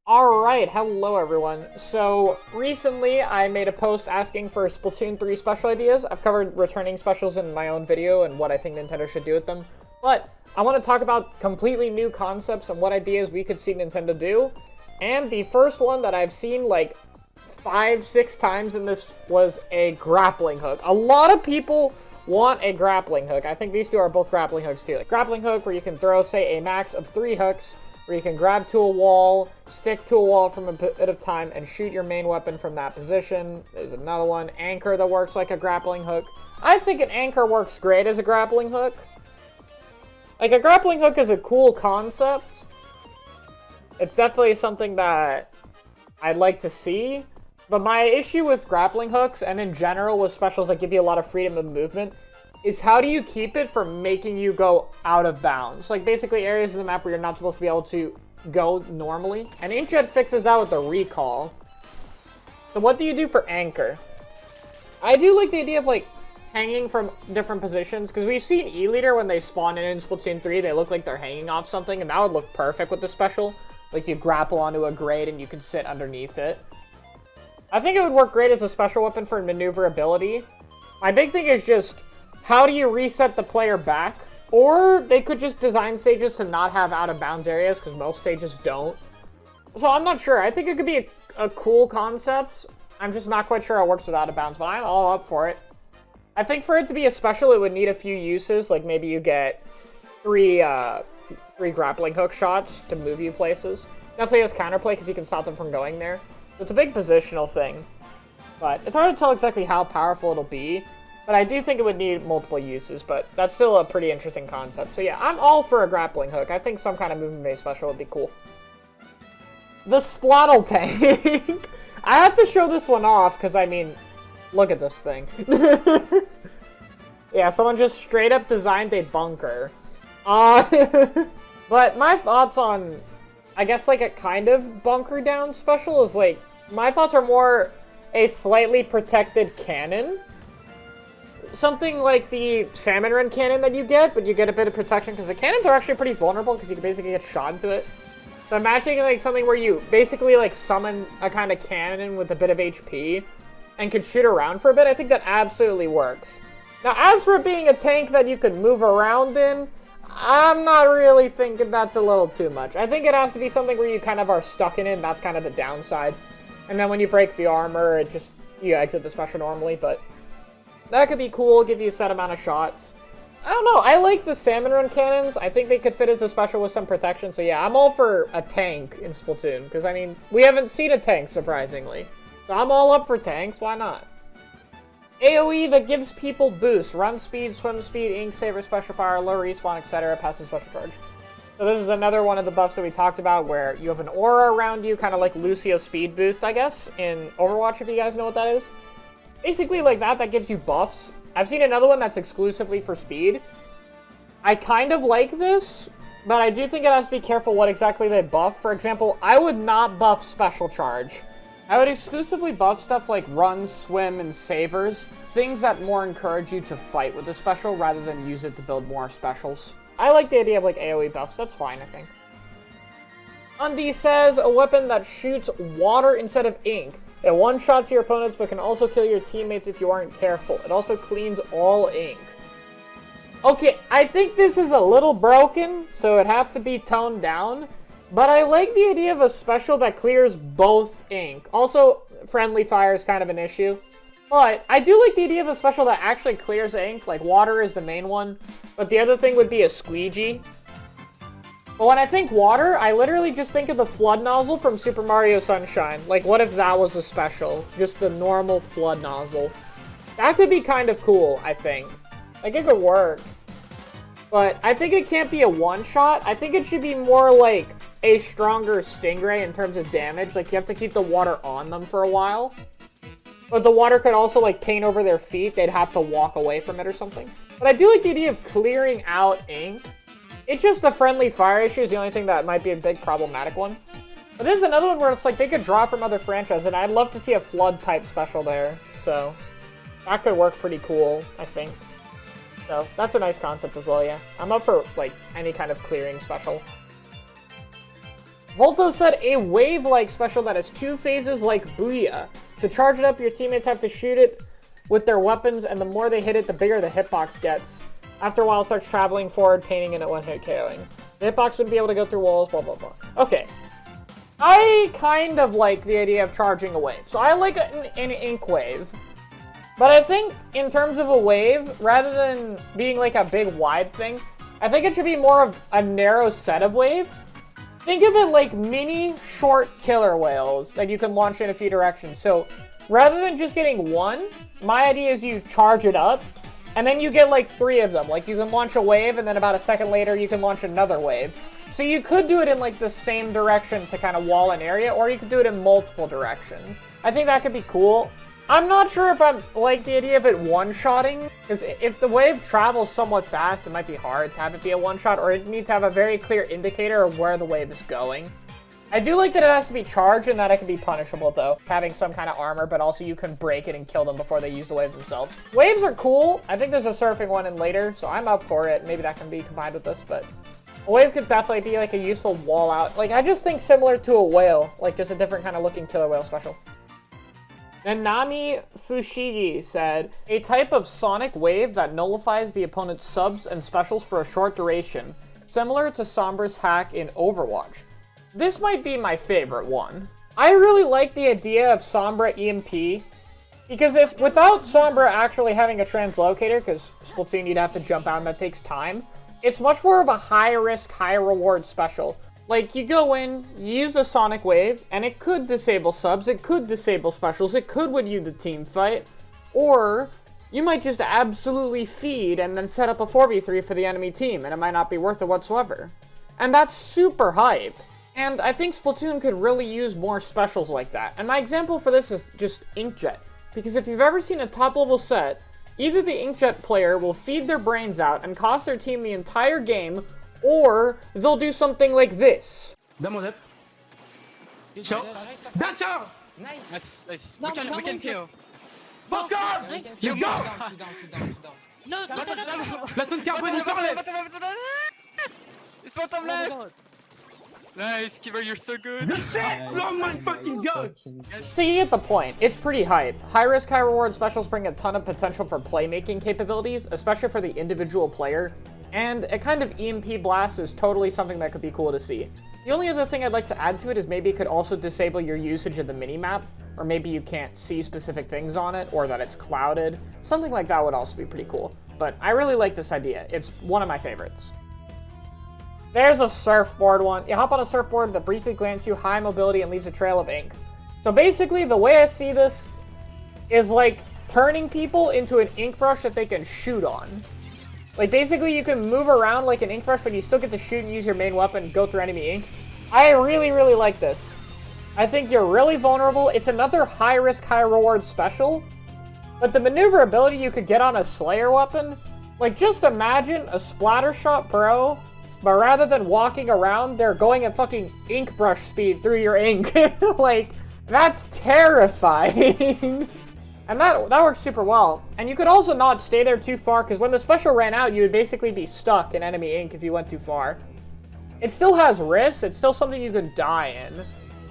Alright, hello everyone. So, recently I made a post asking for Splatoon 3 special ideas. I've covered returning specials in my own video and what I think Nintendo should do with them. But, I want to talk about completely new concepts and what ideas we could see Nintendo do. And the first one that I've seen like 5-6 times in this was a grappling hook. A lot of people want a grappling hook. I think these two are both grappling hooks too. Like grappling hook where you can throw, say, a max of 3 hooks, where you can grab to a wall, stick to a wall from a bit of time, and shoot your main weapon from that position. There's another one, anchor, that works like a grappling hook. I think an anchor works great as a grappling hook. Like, a grappling hook is a cool concept. It's definitely something that I'd like to see. But my issue with grappling hooks, and in general with specials that give you a lot of freedom of movement, is how do you keep it from making you go out of bounds? Like, basically areas of the map where you're not supposed to be able to go normally. And Inkjet fixes that with the recall. So what do you do for anchor? I do like the idea of, like, hanging from different positions, because we've seen E-Leader when they spawn in Splatoon 3, they look like they're hanging off something, and that would look perfect with the special. Like, you grapple onto a grate and you can sit underneath it. I think it would work great as a special weapon for maneuverability. My big thing is just, how do you reset the player back? Or they could just design stages to not have out-of-bounds areas, because most stages don't. So I'm not sure. I think it could be a cool concept. I'm just not quite sure how it works with out-of-bounds, but I'm all up for it. I think for it to be a special, it would need a few uses. Like, maybe you get three grappling hook shots to move you places. Definitely has counterplay, because you can stop them from going there. So it's a big positional thing. But it's hard to tell exactly how powerful it'll be. But I do think it would need multiple uses, but that's still a pretty interesting concept. So yeah, I'm all for a grappling hook. I think some kind of movement-based special would be cool. The Splattle Tank! I have to show this one off, because, I mean, look at this thing. Yeah, someone just straight up designed a bunker. But my thoughts on, I guess, like, a kind of bunker down special is, like, my thoughts are more a slightly protected cannon. Something like the salmon run cannon that you get, but you get a bit of protection because the cannons are actually pretty vulnerable because you can basically get shot into it. So imagining like something where you basically like summon a kind of cannon with a bit of HP and can shoot around for a bit, I think that absolutely works. Now, as for being a tank that you can move around in, I'm not really thinking that's a little too much. I think it has to be something where you kind of are stuck in it, and that's kind of the downside. And then when you break the armor, it just, you exit the special normally, but that could be cool, give you a set amount of shots. I don't know, I like the salmon run cannons. I think they could fit as a special with some protection, so yeah, I'm all for a tank in Splatoon. Because, I mean, we haven't seen a tank, surprisingly. So I'm all up for tanks, why not? AoE that gives people boosts. Run speed, swim speed, ink saver, special fire, low respawn, etc. Passive special charge. So this is another one of the buffs that we talked about where you have an aura around you, kind of like Lucio's speed boost, I guess, in Overwatch, if you guys know what that is. Basically, like that gives you buffs. I've seen another one that's exclusively for speed. I kind of like this, but I do think it has to be careful what exactly they buff. For example, I would not buff special charge. I would exclusively buff stuff like run, swim, and savers. Things that more encourage you to fight with the special rather than use it to build more specials. I like the idea of like AoE buffs. That's fine, I think. Undy says, a weapon that shoots water instead of ink. It one-shots your opponents, but can also kill your teammates if you aren't careful. It also cleans all ink. Okay, I think this is a little broken, so it'd have to be toned down. But I like the idea of a special that clears both ink. Also, friendly fire is kind of an issue. But I do like the idea of a special that actually clears ink. Like, water is the main one. But the other thing would be a squeegee. But when I think water, I literally just think of the F.L.U.D. nozzle from Super Mario Sunshine. Like, what if that was a special? Just the normal F.L.U.D. nozzle. That could be kind of cool, I think. Like, it could work. But I think it can't be a one-shot. I think it should be more like a stronger Stingray in terms of damage. Like, you have to keep the water on them for a while. But the water could also, like, paint over their feet. They'd have to walk away from it or something. But I do like the idea of clearing out ink. It's just the friendly fire issue is the only thing that might be a big problematic one. But this is another one where it's like they could draw from other franchises, and I'd love to see a F.L.U.D. type special there. So that could work pretty cool, I think. So that's a nice concept as well, yeah. I'm up for like any kind of clearing special. Volto said a wave-like special that has 2 phases like Booyah. To charge it up, your teammates have to shoot it with their weapons, and the more they hit it, the bigger the hitbox gets. After a while, it starts traveling forward, painting in at one-hit KOing. The hitbox wouldn't be able to go through walls, blah, blah, blah. Okay. I kind of like the idea of charging a wave. So I like an ink wave. But I think in terms of a wave, rather than being like a big wide thing, I think it should be more of a narrow set of wave. Think of it like mini short killer whales that you can launch in a few directions. So rather than just getting one, my idea is you charge it up, and then you get like 3 of them. Like you can launch a wave, and then about a second later, you can launch another wave. So you could do it in like the same direction to kind of wall an area, or you could do it in multiple directions. I think that could be cool. I'm not sure if I like the idea of it one-shotting, because if the wave travels somewhat fast, it might be hard to have it be a one-shot, or it needs to have a very clear indicator of where the wave is going. I do like that it has to be charged and that it can be punishable, though, having some kind of armor, but also you can break it and kill them before they use the wave themselves. Waves are cool. I think there's a surfing one in later, so I'm up for it. Maybe that can be combined with this, but a wave could definitely be like a useful wall out. Like, I just think similar to a whale, like just a different kind of looking killer whale special. Nanami Fushigi said, a type of sonic wave that nullifies the opponent's subs and specials for a short duration, similar to Sombra's hack in Overwatch. This might be my favorite one. I really like the idea of Sombra EMP, because if without Sombra actually having a translocator, because Splatoon you'd have to jump out and that takes time, it's much more of a high-risk, high-reward special. Like, you go in, you use the Sonic Wave, and it could disable subs, it could disable specials, it could win you the team fight, or you might just absolutely feed and then set up a 4v3 for the enemy team, and it might not be worth it whatsoever. And that's super hype. And I think Splatoon could really use more specials like that. And my example for this is just Inkjet. Because if you've ever seen a top-level set, either the Inkjet player will feed their brains out and cost their team the entire game, or they'll do something like this. So, that's all! Nice. We can kill. Fuck off! You go! No, Laisse-nous carbone, It's bottom left! Nice, Kiver, you're so good! Good shit! Oh my fucking god! So you get the point. It's pretty hype. High risk, high reward specials bring a ton of potential for playmaking capabilities, especially for the individual player. And a kind of EMP blast is totally something that could be cool to see. The only other thing I'd like to add to it is maybe it could also disable your usage of the minimap, or maybe you can't see specific things on it, or that it's clouded. Something like that would also be pretty cool. But I really like this idea. It's one of my favorites. There's a surfboard one. You hop on a surfboard that briefly grants you high mobility and leaves a trail of ink. So basically, the way I see this is like turning people into an ink brush that they can shoot on. Like, basically, you can move around like an ink brush, but you still get to shoot and use your main weapon and go through enemy ink. I really, really like this. I think you're really vulnerable. It's another high-risk, high-reward special. But the maneuverability you could get on a Slayer weapon, like, just imagine a Splatter Shot Pro, but rather than walking around, they're going at fucking ink brush speed through your ink. Like, that's terrifying. And that works super well. And you could also not stay there too far, because when the special ran out, you would basically be stuck in enemy ink if you went too far. It still has risks, it's still something you could die in.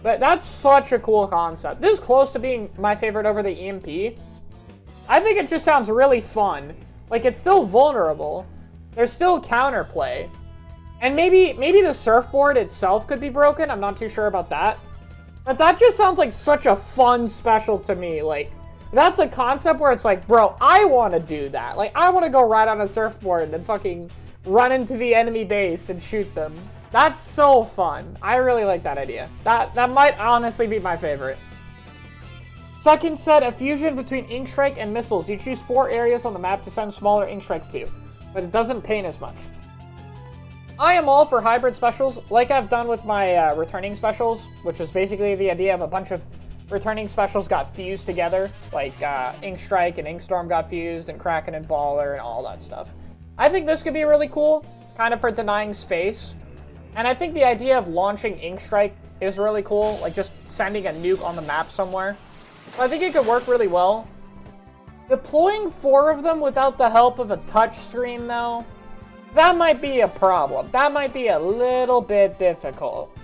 But that's such a cool concept. This is close to being my favorite over the EMP. I think it just sounds really fun. Like, it's still vulnerable. There's still counterplay. And maybe the surfboard itself could be broken, I'm not too sure about that. But that just sounds like such a fun special to me, like... That's a concept where it's like, bro, I want to do that. Like, I want to go ride on a surfboard and fucking run into the enemy base and shoot them. That's so fun. I really like that idea. That might honestly be my favorite. Second said, a fusion between ink strike and missiles. You choose 4 areas on the map to send smaller ink strikes to, but it doesn't pain as much. I am all for hybrid specials, like I've done with my returning specials, which is basically the idea of a bunch of returning specials got fused together, like Ink Strike and Ink Storm got fused, and Kraken and Baller and all that stuff. I think this could be really cool, kind of for denying space. And I think the idea of launching Ink Strike is really cool, like just sending a nuke on the map somewhere. So I think it could work really well. Deploying 4 of them without the help of a touch screen, though, that might be a problem. That might be a little bit difficult.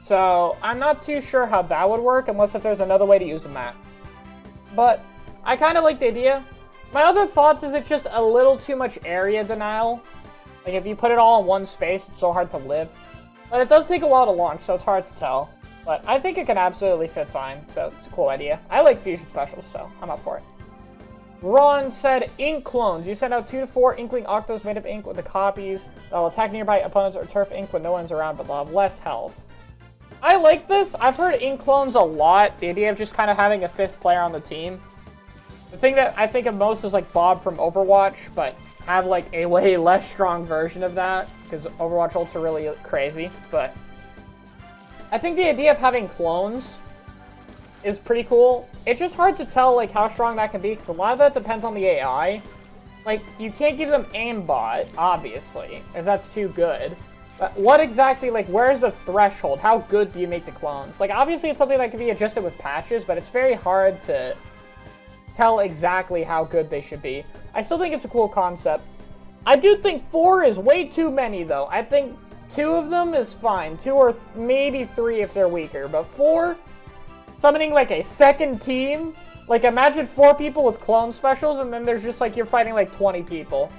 So I'm not too sure how that would work unless if there's another way to use the map. But I kind of like the idea. My other thoughts is it's just a little too much area denial. Like if you put it all in one space, it's so hard to live. But it does take a while to launch, so it's hard to tell. But I think it can absolutely fit fine, so it's a cool idea. I like fusion specials, so I'm up for it. Ron said, ink clones. You send out 2 to 4 inkling octos made of ink with the copies. They'll attack nearby opponents or turf ink when no one's around, but they'll have less health. I like this. I've heard ink clones a lot. The idea of just kind of having a 5th player on the team. The thing that I think of most is like Bob from Overwatch, but have like a way less strong version of that, because Overwatch ults are really crazy. But I think the idea of having clones is pretty cool. It's just hard to tell like how strong that can be, because a lot of that depends on the AI. Like, you can't give them aimbot, obviously, as that's too good. But what exactly, like, where's the threshold? How good do you make the clones? Like, obviously it's something that can be adjusted with patches, but it's very hard to tell exactly how good they should be. I still think it's a cool concept. I do think 4 is way too many, though. I think 2 of them is fine. 2 or maybe 3 if they're weaker, but 4... Summoning, like, a second team? Like, imagine 4 people with clone specials, and then there's just, like, you're fighting, like, 20 people.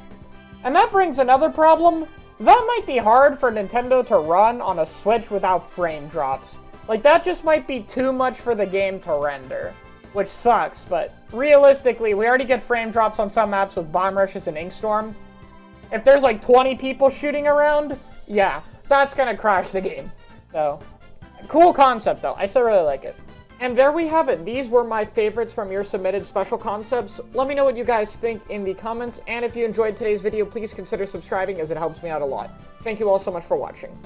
And that brings another problem. That might be hard for Nintendo to run on a Switch without frame drops. Like, that just might be too much for the game to render. Which sucks, but realistically, we already get frame drops on some maps with Bomb Rushes and Inkstorm. If there's, like, 20 people shooting around, yeah, that's gonna crash the game. So, cool concept, though. I still really like it. And there we have it. These were my favorites from your submitted special concepts. Let me know what you guys think in the comments. And if you enjoyed today's video, please consider subscribing as it helps me out a lot. Thank you all so much for watching.